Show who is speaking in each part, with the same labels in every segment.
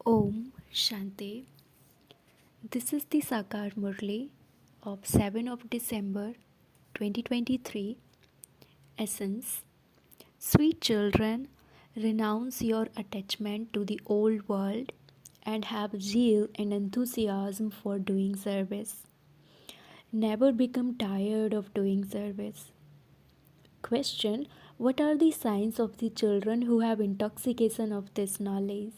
Speaker 1: Om Shanti. This is the Sakar Murli of 7 of December 2023. Essence. Sweet children, renounce your attachment to the old world and have zeal and enthusiasm for doing service. Never become tired of doing service. Question. What are the signs of the children who have intoxication of this knowledge?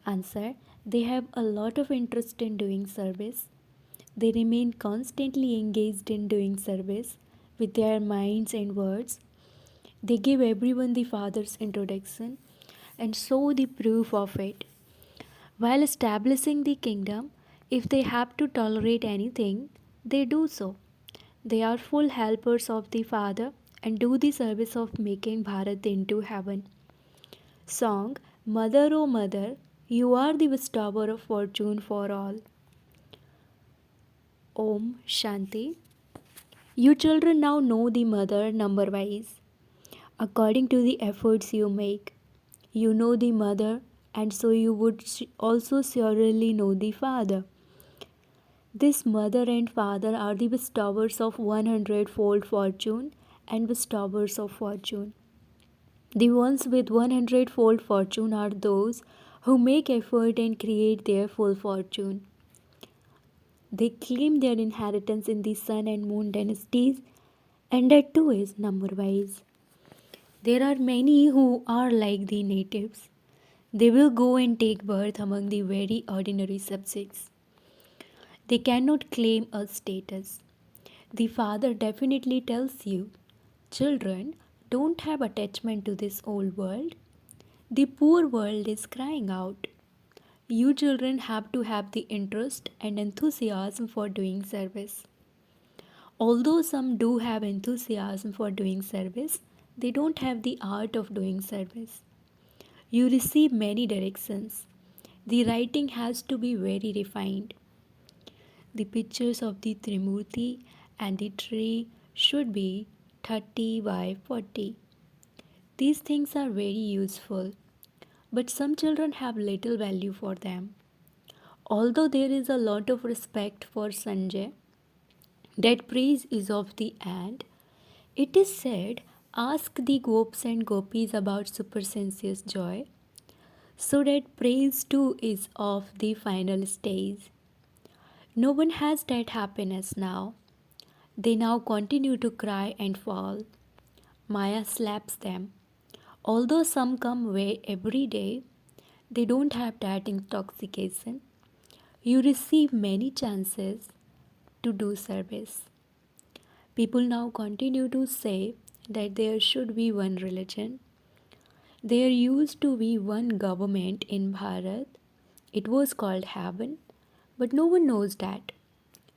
Speaker 1: Answer. They have a lot of interest in doing service. They remain constantly engaged in doing service with their minds and words. They give everyone the Father's introduction and show the proof of it. While establishing the kingdom, if they have to tolerate anything, they do so. They are full helpers of the Father and do the service of making Bharat into heaven. Song. Mother, O Mother, you are the bestower of fortune for all. Om Shanti. You children now know the mother number wise, according to the efforts you make. You know the mother, and so you would also surely know the father. This mother and father are the bestowers of 100-fold fortune and bestowers of fortune. The ones with 100-fold fortune are those who make effort and create their full fortune. They claim their inheritance in the sun and moon dynasties, and that too is number wise. There are many who are like the natives. They will go and take birth among the very ordinary subjects. They cannot claim a status. The Father definitely tells you, children, don't have attachment to this old world. The poor world is crying out. You children have to have the interest and enthusiasm for doing service. Although some do have enthusiasm for doing service, they don't have the art of doing service. You receive many directions. The writing has to be very refined. The pictures of the Trimurti and the tree should be 30 by 40. These things are very useful, but some children have little value for them. Although there is a lot of respect for Sanjay, that praise is of the end. It is said, ask the gops and gopis about supersensuous joy, so that praise too is of the final stage. No one has that happiness now. They now continue to cry and fall. Maya slaps them. Although some come way every day, they don't have that intoxication. You receive many chances to do service. People now continue to say that there should be one religion. There used to be one government in Bharat. It was called heaven, but no one knows that.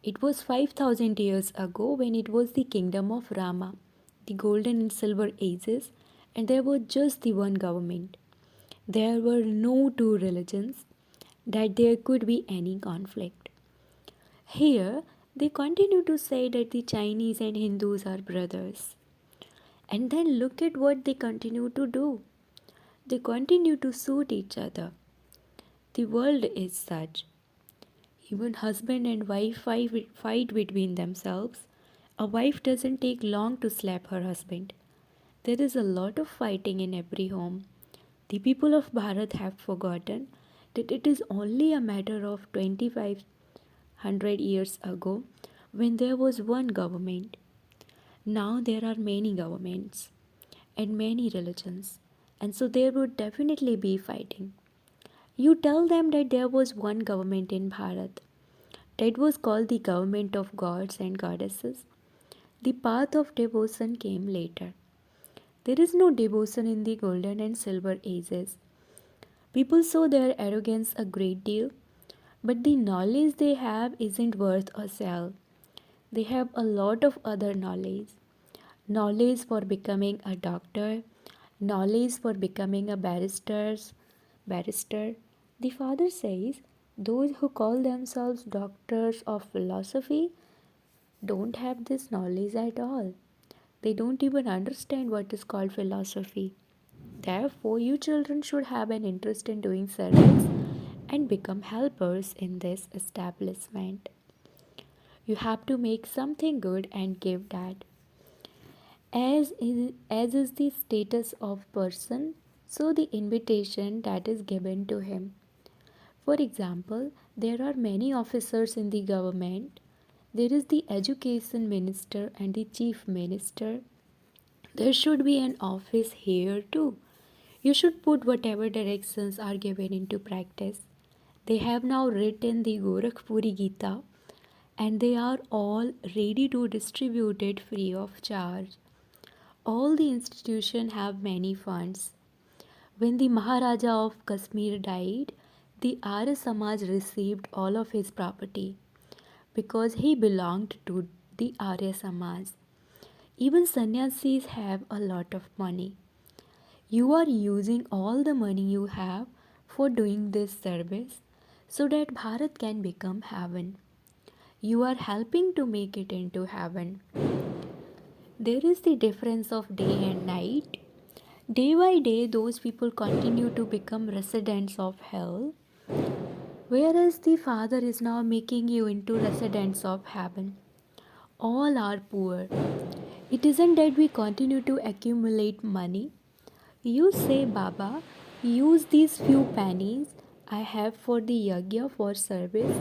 Speaker 1: It was 5000 years ago when it was the kingdom of Rama, the golden and silver ages, and there was just the one government. There were no two religions, that there could be any conflict. Here, they continue to say that the Chinese and Hindus are brothers. And then look at what they continue to do. They continue to suit each other. The world is such. Even husband and wife fight between themselves. A wife doesn't take long to slap her husband. There is a lot of fighting in every home. The people of Bharat have forgotten that it is only a matter of 2500 years ago when there was one government. Now there are many governments and many religions, and so there would definitely be fighting. You tell them that there was one government in Bharat. That was called the government of gods and goddesses. The path of devotion came later. There is no devotion in the golden and silver ages. People show their arrogance a great deal, but the knowledge they have isn't worth a shell. They have a lot of other knowledge. Knowledge for becoming a doctor, knowledge for becoming a barrister. The father says those who call themselves doctors of philosophy don't have this knowledge at all. They don't even understand what is called philosophy. Therefore, you children should have an interest in doing service and become helpers in this establishment. You have to make something good and give that. As is the status of person, so the invitation that is given to him. For example, there are many officers in the government. There is the education minister and the chief minister. There should be an office here too. You should put whatever directions are given into practice. They have now written the Gorakhpuri Gita and they are all ready to distribute it free of charge. All the institutions have many funds. When the Maharaja of Kashmir died, the Arya Samaj received all of his property because he belonged to the Arya Samaj. Even sannyasis have a lot of money. You are using all the money you have for doing this service so that Bharat can become heaven. You are helping to make it into heaven. There is the difference of day and night. Day by day, those people continue to become residents of hell, whereas the Father is now making you into residents of heaven. All are poor. It isn't that we continue to accumulate money. You say, Baba, use these few pennies I have for the yagya for service.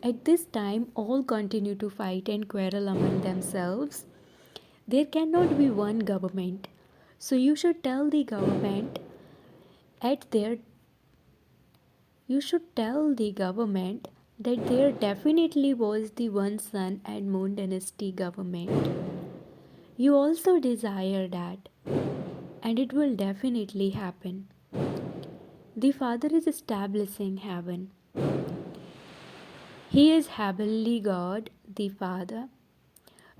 Speaker 1: At this time, all continue to fight and quarrel among themselves. There cannot be one government. So you should tell the government at their you should tell the government that there definitely was the one sun and moon dynasty government. You also desire that, and it will definitely happen. The Father is establishing heaven. He is heavenly God, the Father.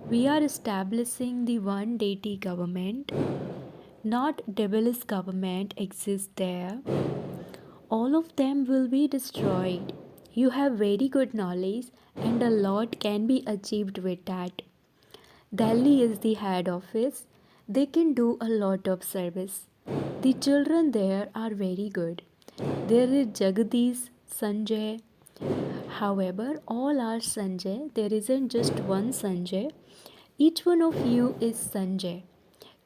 Speaker 1: We are establishing the one deity government. Not devilish government exists there. All of them will be destroyed. You have very good knowledge and a lot can be achieved with that. Delhi is the head office. They can do a lot of service. The children there are very good. There is Jagadish, Sanjay. However, all are Sanjay. There isn't just one Sanjay. Each one of you is Sanjay.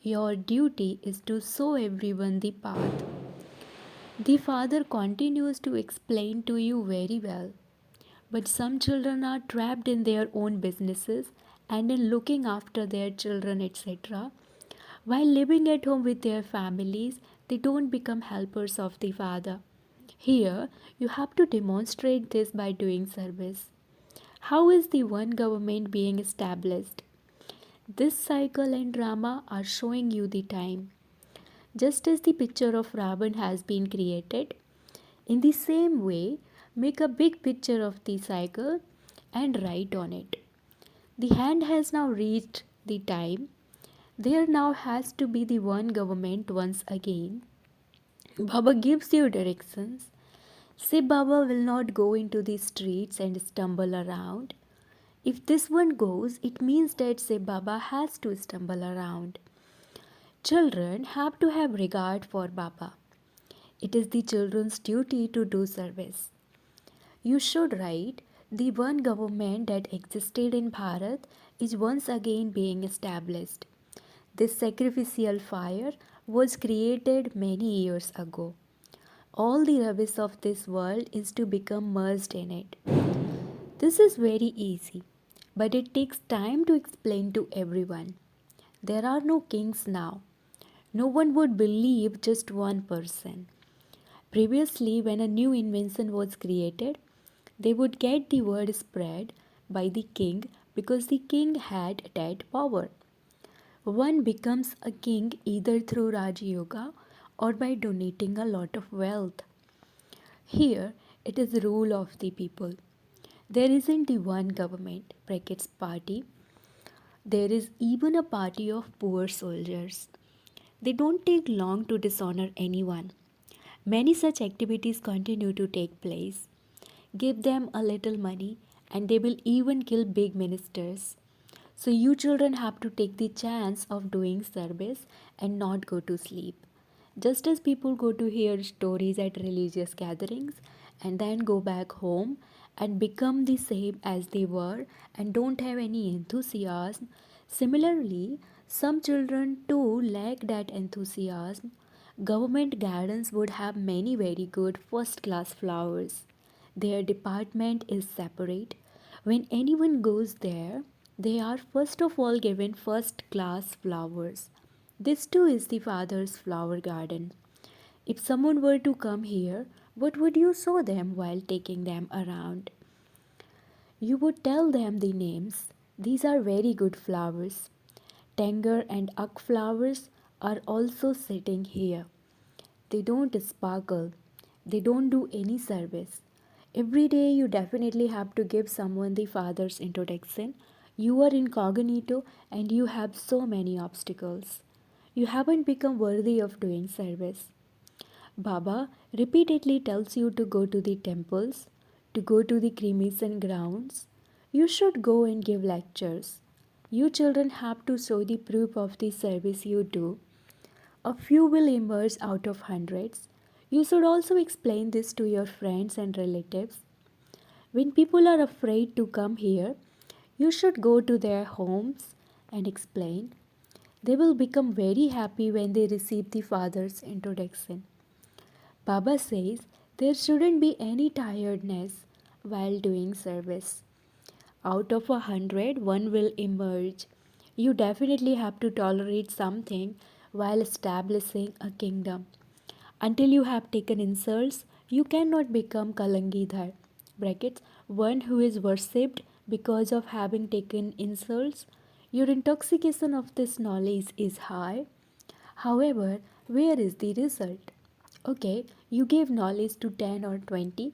Speaker 1: Your duty is to show everyone the path. The Father continues to explain to you very well. But some children are trapped in their own businesses and in looking after their children, etc. While living at home with their families, they don't become helpers of the Father. Here, you have to demonstrate this by doing service. How is the one government being established? This cycle and drama are showing you the time. Just as the picture of Ravan has been created, in the same way, make a big picture of the cycle and write on it. The hand has now reached the time. There now has to be the one government once again. Baba gives you directions. Say Baba will not go into the streets and stumble around. If this one goes, it means that Say Baba has to stumble around. Children have to have regard for Baba. It is the children's duty to do service. You should write, the one government that existed in Bharat is once again being established. This sacrificial fire was created many years ago. All the rubbish of this world is to become merged in it. This is very easy, but it takes time to explain to everyone. There are no kings now. No one would believe just one person. Previously, when a new invention was created, they would get the word spread by the king because the king had that power. One becomes a king either through Raj Yoga or by donating a lot of wealth. Here, it is the rule of the people. There isn't the one government, brackets party. There is even a party of poor soldiers. They don't take long to dishonor anyone. Many such activities continue to take place. Give them a little money and they will even kill big ministers. So you children have to take the chance of doing service and not go to sleep. Just as people go to hear stories at religious gatherings and then go back home and become the same as they were and don't have any enthusiasm, similarly, some children too lack that enthusiasm. Government gardens would have many very good first class flowers. Their department is separate. When anyone goes there, they are first of all given first class flowers. This too is the Father's flower garden. If someone were to come here, what would you show them while taking them around? You would tell them the names. These are very good flowers. Tanger and Uk flowers are also sitting here. They don't sparkle. They don't do any service. Every day you definitely have to give someone the Father's introduction. You are incognito and you have so many obstacles. You haven't become worthy of doing service. Baba repeatedly tells you to go to the temples, to go to the cremation grounds. You should go and give lectures. You children have to show the proof of the service you do. A few will emerge out of hundreds. You should also explain this to your friends and relatives. When people are afraid to come here, you should go to their homes and explain. They will become very happy when they receive the Father's introduction. Baba says there shouldn't be any tiredness while doing service. Out of 100, one will emerge. You definitely have to tolerate something while establishing a kingdom. Until you have taken insults, you cannot become Kalangidhar. Brackets, one who is worshipped because of having taken insults. Your intoxication of this knowledge is high. However, where is the result? Okay, you gave knowledge to 10 or 20.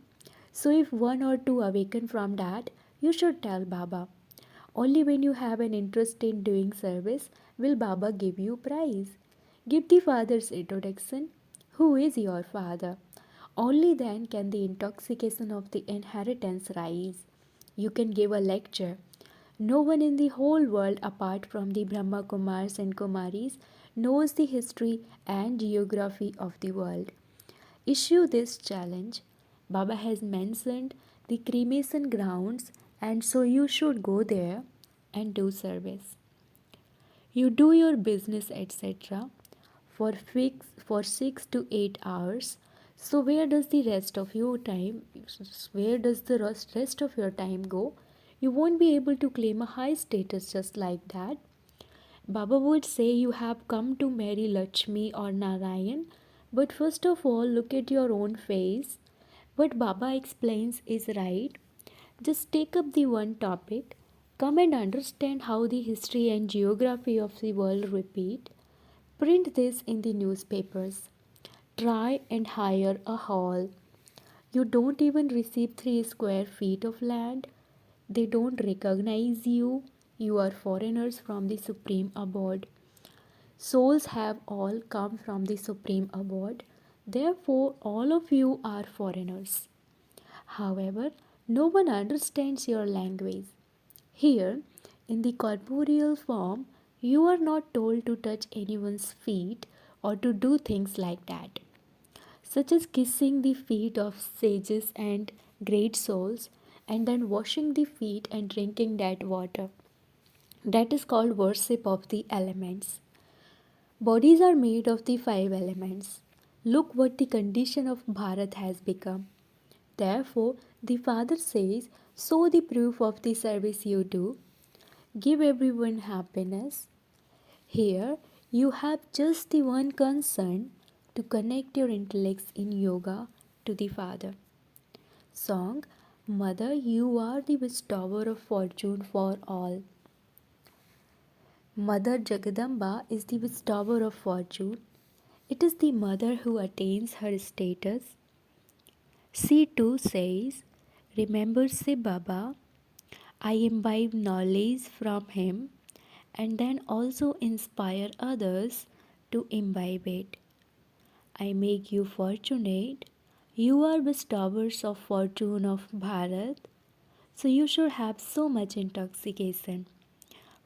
Speaker 1: So if one or two awaken from that, you should tell Baba. Only when you have an interest in doing service will Baba give you prize. Give the Father's introduction. Who is your Father? Only then can the intoxication of the inheritance rise. You can give a lecture. No one in the whole world apart from the Brahma Kumars and Kumaris knows the history and geography of the world. Issue this challenge. Baba has mentioned the cremation grounds, and so you should go there and do service. You do your business, etc. For 6 to 8 hours. So where does the rest of your time go? You won't be able to claim a high status just like that. Baba would say you have come to marry Lakshmi or Narayan, but first of all, look at your own face. What Baba explains is right. Just take up the one topic, come and understand how the history and geography of the world repeat. Print this in the newspapers. Try and hire a hall. You don't even receive 3 square feet of land. They don't recognize you. You are foreigners from the Supreme Abode. Souls have all come from the Supreme Abode. Therefore, all of you are foreigners. However, no one understands your language. Here, in the corporeal form, you are not told to touch anyone's feet or to do things like that, such as kissing the feet of sages and great souls and then washing the feet and drinking that water. That is called worship of the elements. Bodies are made of the 5 elements. Look what the condition of Bharat has become. Therefore, the Father says, show the proof of the service you do. Give everyone happiness. Here, you have just the one concern to connect your intellects in yoga to the Father. Song, Mother, you are the bestower of fortune for all. Mother Jagadamba is the bestower of fortune. It is the mother who attains her status. She too says, remember Sai Baba, I imbibe knowledge from him and then also inspire others to imbibe it. I make you fortunate. You are bestowers of fortune of Bharat, so you should have so much intoxication.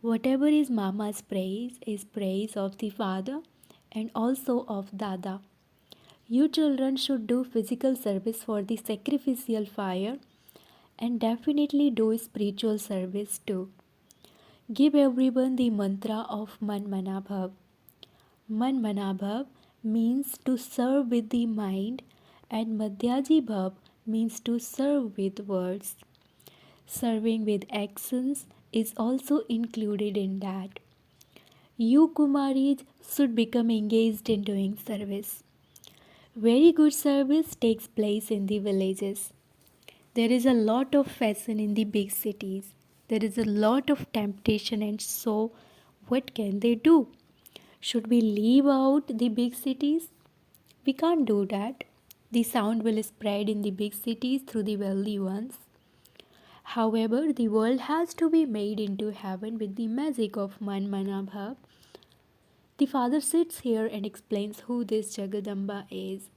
Speaker 1: Whatever is Mama's praise is praise of the Father and also of Dada. You children should do physical service for the sacrificial fire and definitely do spiritual service too. Give everyone the mantra of Man Manabhav. Man Manabhav means to serve with the mind, and Madhyaji Bhav means to serve with words. Serving with actions is also included in that. You Kumaris should become engaged in doing service. Very good service takes place in the villages. There is a lot of fashion in the big cities. There is a lot of temptation, and so what can they do? Should we leave out the big cities? We can't do that. The sound will spread in the big cities through the wealthy ones. However, the world has to be made into heaven with the magic of Man Manabhav. The father sits here and explains who this Jagadamba is.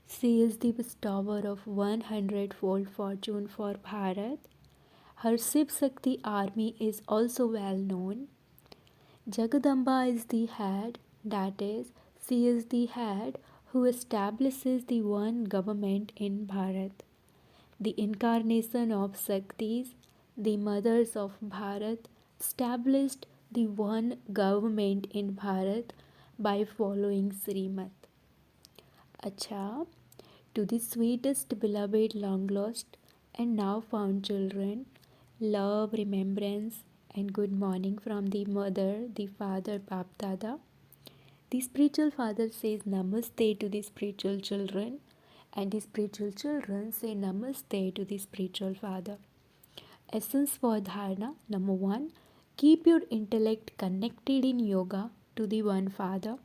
Speaker 1: She is the bestower of 100-fold fortune for Bharat. Her Shiv Shakti army is also well known. Jagadamba is the head, that is, she is the head who establishes the one government in Bharat. The incarnation of Shaktis, the mothers of Bharat, established the one government in Bharat by following Srimad. Acha, to the sweetest beloved long lost and now found children, love, remembrance, and good morning from the mother, the father, Bap Dada. The spiritual father says Namaste to the spiritual children, and the spiritual children say Namaste to the spiritual father. Essence for dharana: number 1, keep your intellect connected in yoga to the one father.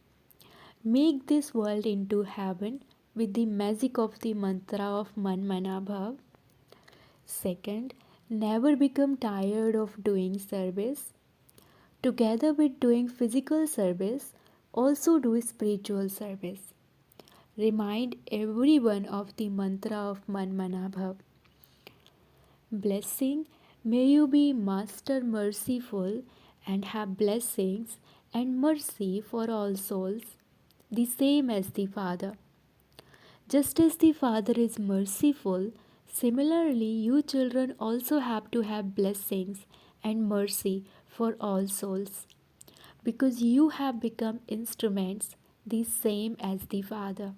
Speaker 1: Make this world into heaven with the magic of the mantra of Man Manabhav. Second, never become tired of doing service. Together with doing physical service, also do spiritual service. Remind everyone of the mantra of Man Manabhav. Blessing: may you be Master merciful and have blessings and mercy for all souls, the same as the Father. Just as the Father is merciful, similarly, you children also have to have blessings and mercy for all souls, because you have become instruments the same as the Father.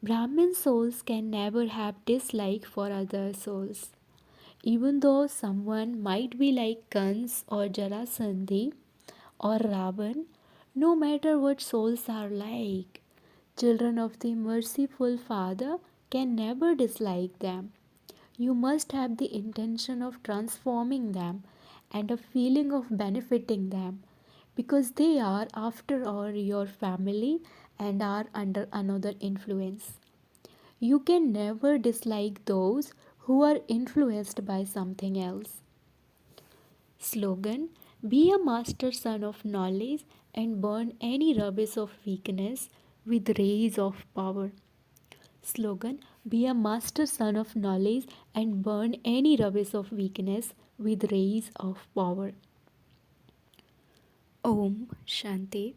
Speaker 1: Brahmin souls can never have dislike for other souls. Even though someone might be like Kans or Jarasandhi or Ravan, no matter what souls are like, children of the merciful Father can never dislike them. You must have the intention of transforming them and a feeling of benefiting them, because they are, after all, your family and are under another influence. You can never dislike those who are influenced by something else. Slogan: be a master son of knowledge and burn any rubbish of weakness with rays of power. Slogan: be a master son of knowledge and burn any rubbish of weakness with rays of power. Om Shanti.